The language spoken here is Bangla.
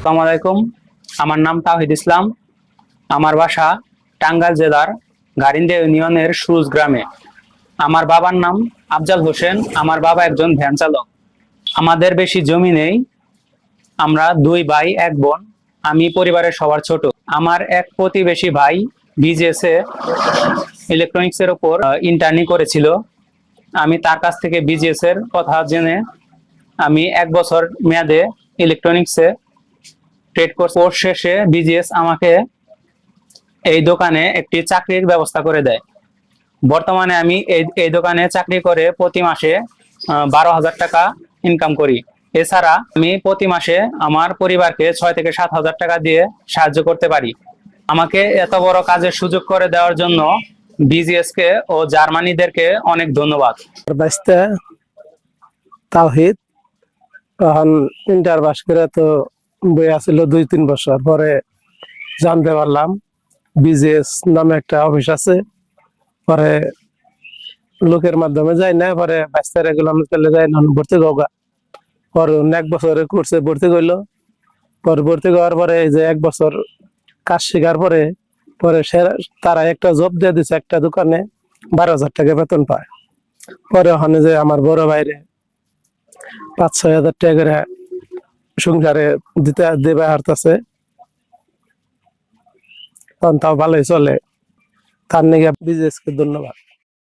আসসালামু আলাইকুম। আমার নাম তাওহিদ ইসলাম। আমার বাসা টাঙ্গাইল জেলার গারিন্দা ইউনিয়নের সুজ গ্রামে। আমার বাবার নাম আফজাল হোসেন। আমার বাবা একজন ভ্যান চালক। আমাদের বেশি জমি নেই। আমরা দুই ভাই এক বোন। আমি পরিবারের সবার ছোট। আমার এক প্রতিবেশী ভাই বিজিএস এ ইলেকট্রনিক্স এর উপর ইন্টার্নি করেছিল। আমি তার কাছ থেকে বিজিএস এর কথা জেনে আমি 1 বছর মেয়াদে ইলেকট্রনিক্সে ট্রেড কোর্স শেষে বিজিএস আমাকে এই দোকানে একটি চাকরির ব্যবস্থা করে দেয়। বর্তমানে আমি এই দোকানে চাকরি করে প্রতি মাসে 12,000 টাকা ইনকাম করি। এছাড়া আমি প্রতি মাসে আমার পরিবারকে 6 থেকে 7 হাজার টাকা দিয়ে সাহায্য করতে পারি। আমাকে এত বড় কাজের সুযোগ করে দেওয়ার জন্য বিজিএস কে ও জার্মানিদেরকে অনেক ধন্যবাদ। বাইশটা তাওহিদ তখন ইন্টার পাস করে তো বই আসছিল 2-3 বছর পরে জানতে পারলাম বিজিএস নামে একটা অফিস আছে। পরে লোকের মাধ্যমে যাই না, পরে বাইশটা গেলাম, চলে যাই না ভর্তি হোগা। পরে 1 বছরের কোর্সে ভর্তি করলো। পরে ভর্তি হওয়ার পরে এই যে 1 বছর কাজ শেখার পরে পরে তারা একটা জব দিয়ে দিচ্ছে একটা দোকানে, 12,000 টাকা বেতন পায়। পরে ওখানে যে আমার বড় ভাইরে 5-6 হাজার টাকা করে সংসারে দিতে দেবে হারতেছে, তখন তাও ভালোই চলে। তার নাকি বিজনেসকে ধন্যবাদ।